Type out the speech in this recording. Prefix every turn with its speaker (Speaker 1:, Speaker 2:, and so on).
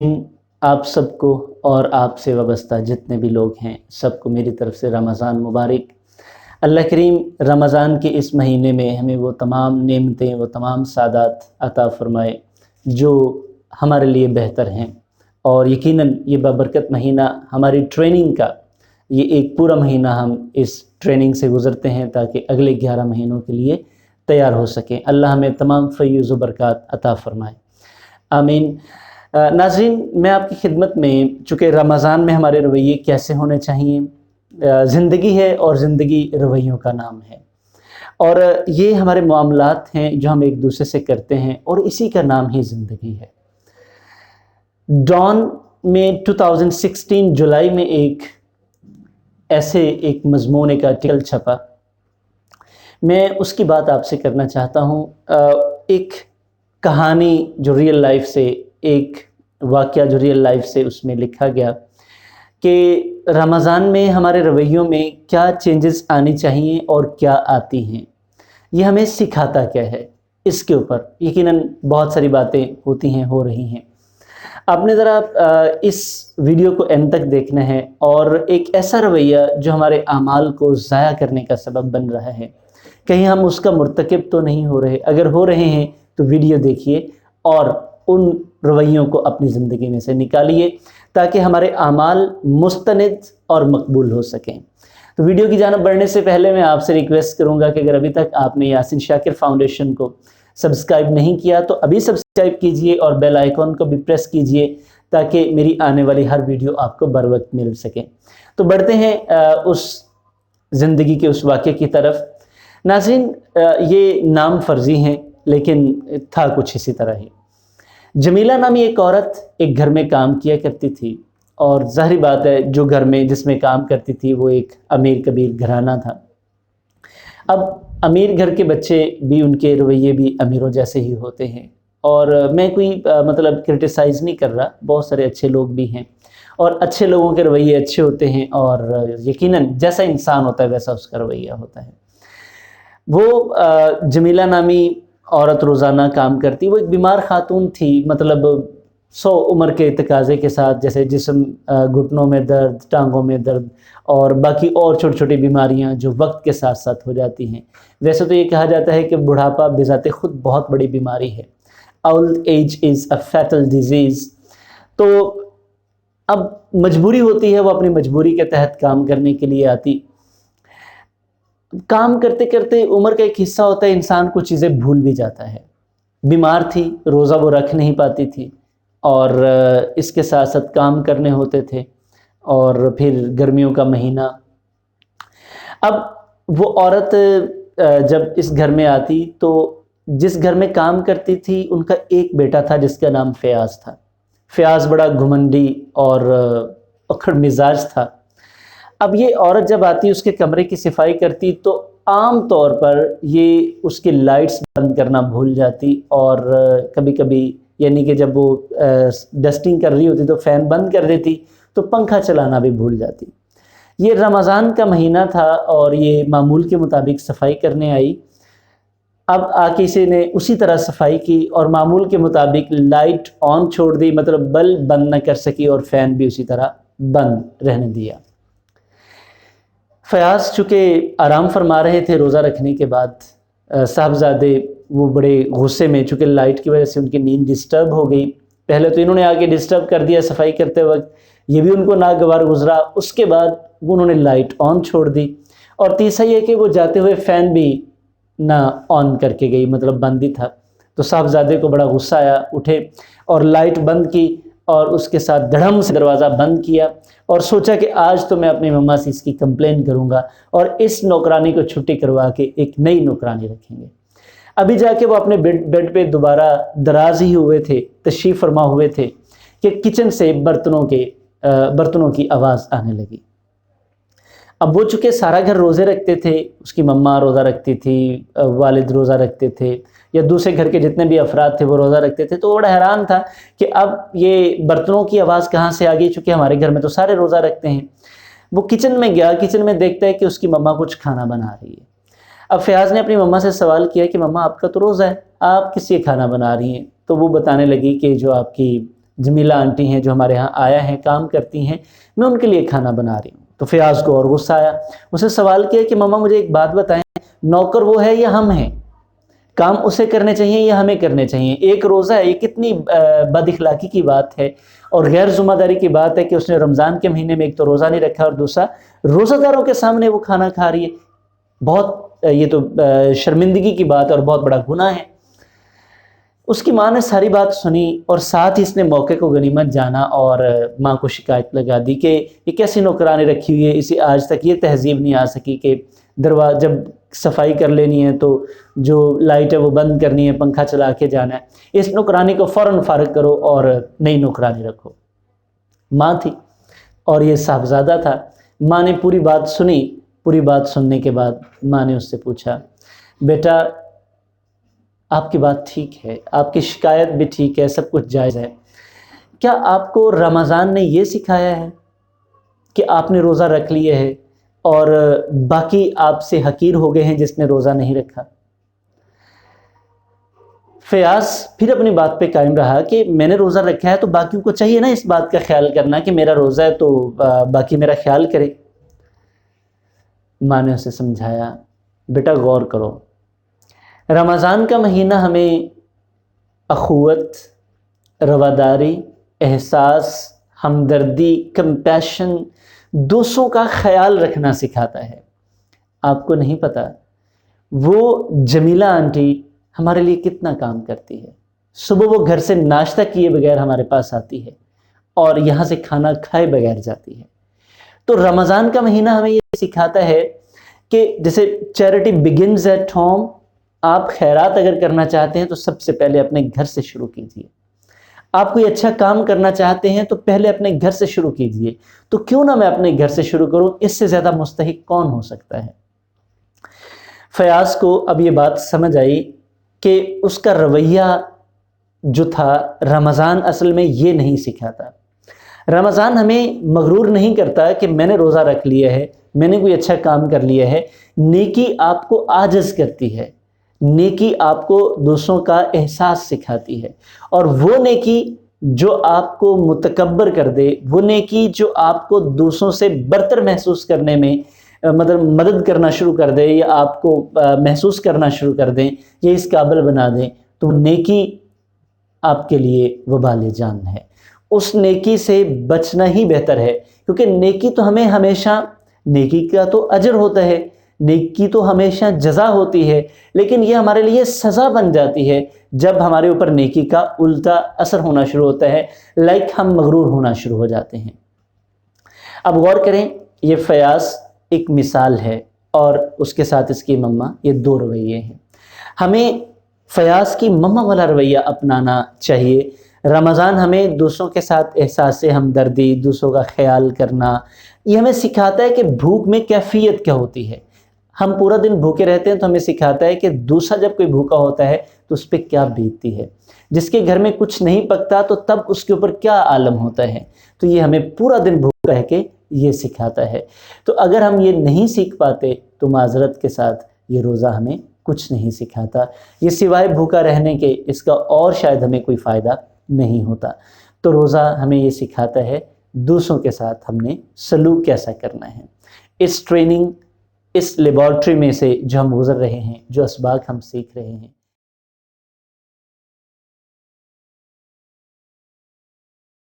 Speaker 1: آپ سب کو اور آپ سے وابستہ جتنے بھی لوگ ہیں سب کو میری طرف سے رمضان مبارک۔ اللہ کریم رمضان کے اس مہینے میں ہمیں وہ تمام نعمتیں وہ تمام سعادات عطا فرمائے جو ہمارے لیے بہتر ہیں، اور یقیناً یہ بابرکت مہینہ ہماری ٹریننگ کا یہ ایک پورا مہینہ ہم اس ٹریننگ سے گزرتے ہیں تاکہ اگلے 11 مہینوں کے لیے تیار ہو سکیں۔ اللہ ہمیں تمام فیض و برکات عطا فرمائے، آمین۔ ناظرین، میں آپ کی خدمت میں، چونکہ رمضان میں ہمارے رویے کیسے ہونے چاہیے، زندگی ہے اور زندگی رویوں کا نام ہے، اور یہ ہمارے معاملات ہیں جو ہم ایک دوسرے سے کرتے ہیں، اور اسی کا نام ہی زندگی ہے۔ ڈان میں 2016 جولائی میں ایک مضمون ایک آرٹیکل چھپا، میں اس کی بات آپ سے کرنا چاہتا ہوں۔ ایک کہانی جو ریئل لائف سے، ایک واقعہ جو ریئل لائف سے اس میں لکھا گیا کہ رمضان میں ہمارے رویوں میں کیا چینجز آنی چاہیے اور کیا آتی ہیں، یہ ہمیں سکھاتا کیا ہے۔ اس کے اوپر یقیناً بہت ساری باتیں ہوتی ہیں، ہو رہی ہیں۔ آپ نے ذرا اس ویڈیو کو اینڈ تک دیکھنا ہے، اور ایک ایسا رویہ جو ہمارے اعمال کو ضائع کرنے کا سبب بن رہا ہے، کہیں ہم اس کا مرتکب تو نہیں ہو رہے۔ اگر ہو رہے ہیں تو ویڈیو دیکھیے اور ان رویوں کو اپنی زندگی میں سے نکالیے تاکہ ہمارے اعمال مستند اور مقبول ہو سکیں۔ تو ویڈیو کی جانب بڑھنے سے پہلے میں آپ سے ریکویسٹ کروں گا کہ اگر ابھی تک آپ نے یاسین شاکر فاؤنڈیشن کو سبسکرائب نہیں کیا تو ابھی سبسکرائب کیجئے اور بیل آئیکن کو بھی پریس کیجئے تاکہ میری آنے والی ہر ویڈیو آپ کو بر وقت مل سکے۔ تو بڑھتے ہیں اس زندگی کے اس واقعے کی طرف۔ ناظرین، یہ نام فرضی ہیں لیکن تھا کچھ اسی طرح ہی۔ جمیلہ نامی ایک عورت ایک گھر میں کام کیا کرتی تھی، اور ظاہری بات ہے جو گھر میں جس میں کام کرتی تھی وہ ایک امیر کبیر گھرانہ تھا۔ اب امیر گھر کے بچے بھی، ان کے رویے بھی امیروں جیسے ہی ہوتے ہیں، اور میں کوئی مطلب کرٹیسائز نہیں کر رہا، بہت سارے اچھے لوگ بھی ہیں، اور اچھے لوگوں کے رویے اچھے ہوتے ہیں، اور یقیناً جیسا انسان ہوتا ہے ویسا اس کا رویہ ہوتا ہے۔ وہ جمیلہ نامی عورت روزانہ کام کرتی، وہ ایک بیمار خاتون تھی، مطلب 100 عمر کے تقاضے کے ساتھ، جیسے جسم، گھٹنوں میں درد، ٹانگوں میں درد، اور باقی اور چھوٹی چھوٹی بیماریاں جو وقت کے ساتھ ساتھ ہو جاتی ہیں۔ ویسے تو یہ کہا جاتا ہے کہ بڑھاپا بذات خود بہت بڑی بیماری ہے، اولڈ ایج از اے فیٹل ڈیزیز۔ تو اب مجبوری ہوتی ہے، وہ اپنی مجبوری کے تحت کام کرنے کے لیے آتی۔ کام کرتے کرتے عمر کا ایک حصہ ہوتا ہے، انسان کچھ چیزیں بھول بھی جاتا ہے۔ بیمار تھی، روزہ وہ رکھ نہیں پاتی تھی، اور اس کے ساتھ ساتھ کام کرنے ہوتے تھے، اور پھر گرمیوں کا مہینہ۔ اب وہ عورت جب اس گھر میں آتی تو جس گھر میں کام کرتی تھی ان کا ایک بیٹا تھا جس کا نام فیاض تھا۔ فیاض بڑا گھمنڈی اور اکھڑ مزاج تھا۔ اب یہ عورت جب آتی، اس کے کمرے کی صفائی کرتی، تو عام طور پر یہ اس کی لائٹس بند کرنا بھول جاتی، اور کبھی کبھی یعنی کہ جب وہ ڈسٹنگ کر رہی ہوتی تو فین بند کر دیتی، تو پنکھا چلانا بھی بھول جاتی۔ یہ رمضان کا مہینہ تھا اور یہ معمول کے مطابق صفائی کرنے آئی۔ اب آ کے اسے نے اسی طرح صفائی کی اور معمول کے مطابق لائٹ آن چھوڑ دی، مطلب بلب بند نہ کر سکی، اور فین بھی اسی طرح بند رہنے دیا۔ فیاض چونکہ آرام فرما رہے تھے روزہ رکھنے کے بعد، صاحبزادے وہ بڑے غصے میں، چونکہ لائٹ کی وجہ سے ان کی نیند ڈسٹرب ہو گئی۔ پہلے تو انہوں نے آگے ڈسٹرب کر دیا صفائی کرتے وقت، یہ بھی ان کو ناگوار گزرا۔ اس کے بعد انہوں نے لائٹ آن چھوڑ دی، اور تیسرا یہ کہ وہ جاتے ہوئے فین بھی نہ آن کر کے گئی، مطلب بند ہی تھا۔ تو صاحبزادے کو بڑا غصہ آیا، اٹھے اور لائٹ بند کی، اور اس کے ساتھ دھڑم سے دروازہ بند کیا، اور سوچا کہ آج تو میں اپنی مما سے اس کی کمپلین کروں گا، اور اس نوکرانی کو چھٹی کروا کے ایک نئی نوکرانی رکھیں گے۔ ابھی جا کے وہ اپنے بیڈ پہ دوبارہ دراز ہی ہوئے تھے، تشریف فرما ہوئے تھے، کہ کچن سے برتنوں کی آواز آنے لگی۔ اب وہ چونکہ سارا گھر روزے رکھتے تھے، اس کی مما روزہ رکھتی تھی، والد روزہ رکھتے تھے، یا دوسرے گھر کے جتنے بھی افراد تھے وہ روزہ رکھتے تھے، تو وہ بڑا حیران تھا کہ اب یہ برتنوں کی آواز کہاں سے آ گئی، چونکہ ہمارے گھر میں تو سارے روزہ رکھتے ہیں۔ وہ کچن میں گیا، کچن میں دیکھتا ہے کہ اس کی مما کچھ کھانا بنا رہی ہے۔ اب فیاض نے اپنی مما سے سوال کیا کہ مما آپ کا تو روزہ ہے، آپ کس لیے کھانا بنا رہی ہیں؟ تو وہ بتانے لگی کہ جو آپ کی جمیلہ آنٹی ہیں جو ہمارے ہاں آیا ہیں، کام کرتی ہیں، میں ان کے لیے کھانا بنا رہی ہوں۔ تو فیاض کو اور غصہ آیا، اسے سوال کیا کہ ماما مجھے ایک بات بتائیں، نوکر وہ ہے یا ہم ہیں؟ کام اسے کرنے چاہیے یا ہمیں کرنے چاہیے؟ ایک روزہ ہے، یہ کتنی بد اخلاقی کی بات ہے اور غیر ذمہ داری کی بات ہے کہ اس نے رمضان کے مہینے میں ایک تو روزہ نہیں رکھا اور دوسرا روزہ داروں کے سامنے وہ کھانا کھا رہی ہے۔ بہت یہ تو شرمندگی کی بات ہے اور بہت بڑا گناہ ہے۔ اس کی ماں نے ساری بات سنی اور ساتھ ہی اس نے موقع کو غنیمت جانا اور ماں کو شکایت لگا دی کہ یہ کیسی نوکرانی رکھی ہوئی ہے، اسے آج تک یہ تہذیب نہیں آ سکی کہ جب صفائی کر لینی ہے تو جو لائٹ ہے وہ بند کرنی ہے، پنکھا چلا کے جانا ہے، اس نوکرانی کو فوراً فارغ کرو اور نئی نوکرانی رکھو۔ ماں تھی اور یہ صاحبزادہ تھا۔ ماں نے پوری بات سنی، پوری بات سننے کے بعد ماں نے اس سے پوچھا، بیٹا آپ کی بات ٹھیک ہے، آپ کی شکایت بھی ٹھیک ہے، سب کچھ جائز ہے، کیا آپ کو رمضان نے یہ سکھایا ہے کہ آپ نے روزہ رکھ لیے ہے اور باقی آپ سے حقیر ہو گئے ہیں جس نے روزہ نہیں رکھا؟ فیاض پھر اپنی بات پہ قائم رہا کہ میں نے روزہ رکھا ہے تو باقیوں کو چاہیے نا اس بات کا خیال کرنا کہ میرا روزہ ہے تو باقی میرا خیال کرے۔ ماں نے اسے سمجھایا، بیٹا غور کرو، رمضان کا مہینہ ہمیں اخوت، رواداری، احساس، ہمدردی، کمپیشن، دوسروں کا خیال رکھنا سکھاتا ہے۔ آپ کو نہیں پتہ وہ جمیلہ آنٹی ہمارے لیے کتنا کام کرتی ہے۔ صبح وہ گھر سے ناشتہ کیے بغیر ہمارے پاس آتی ہے اور یہاں سے کھانا کھائے بغیر جاتی ہے۔ تو رمضان کا مہینہ ہمیں یہ سکھاتا ہے کہ جیسے چیریٹی بگنز ایٹ ہوم، آپ خیرات اگر کرنا چاہتے ہیں تو سب سے پہلے اپنے گھر سے شروع کیجئے۔ آپ کوئی اچھا کام کرنا چاہتے ہیں تو پہلے اپنے گھر سے شروع کیجئے۔ تو کیوں نہ میں اپنے گھر سے شروع کروں، اس سے زیادہ مستحق کون ہو سکتا ہے؟ فیاض کو اب یہ بات سمجھ آئی کہ اس کا رویہ جو تھا رمضان اصل میں یہ نہیں سکھاتا۔ رمضان ہمیں مغرور نہیں کرتا کہ میں نے روزہ رکھ لیا ہے، میں نے کوئی اچھا کام کر لیا ہے۔ نیکی آپ کو عاجز کرتی ہے، نیکی آپ کو دوسروں کا احساس سکھاتی ہے، اور وہ نیکی جو آپ کو متکبر کر دے، وہ نیکی جو آپ کو دوسروں سے برتر محسوس کرنے میں مدد کرنا شروع کر دے یا آپ کو محسوس کرنا شروع کر دیں یا اس قابل بنا دیں، تو نیکی آپ کے لیے وبال جان ہے۔ اس نیکی سے بچنا ہی بہتر ہے، کیونکہ نیکی تو ہمیں ہمیشہ، نیکی کا تو اجر ہوتا ہے، نیکی تو ہمیشہ جزا ہوتی ہے، لیکن یہ ہمارے لیے سزا بن جاتی ہے جب ہمارے اوپر نیکی کا الٹا اثر ہونا شروع ہوتا ہے، ہم مغرور ہونا شروع ہو جاتے ہیں۔ اب غور کریں، یہ فیاض ایک مثال ہے اور اس کے ساتھ اس کی مما، یہ دو رویے ہیں۔ ہمیں فیاض کی مما والا رویہ اپنانا چاہیے۔ رمضان ہمیں دوسروں کے ساتھ احساس ہمدردی، دوسروں کا خیال کرنا، یہ ہمیں سکھاتا ہے کہ بھوک میں کیفیت کیا ہوتی ہے۔ ہم پورا دن بھوکے رہتے ہیں تو ہمیں سکھاتا ہے کہ دوسرا جب کوئی بھوکا ہوتا ہے تو اس پہ کیا بیتتی ہے، جس کے گھر میں کچھ نہیں پکتا تو تب اس کے اوپر کیا عالم ہوتا ہے۔ تو یہ ہمیں پورا دن بھوکا رہ کے یہ سکھاتا ہے۔ تو اگر ہم یہ نہیں سیکھ پاتے تو معذرت کے ساتھ یہ روزہ ہمیں کچھ نہیں سکھاتا، یہ سوائے بھوکا رہنے کے اس کا اور شاید ہمیں کوئی فائدہ نہیں ہوتا۔ تو روزہ ہمیں یہ سکھاتا ہے دوسروں کے ساتھ ہم نے سلوک کیسا کرنا ہے۔ اس ٹریننگ، اس لیبارٹری میں سے جو ہم گزر رہے ہیں، جو اسباق ہم سیکھ رہے ہیں،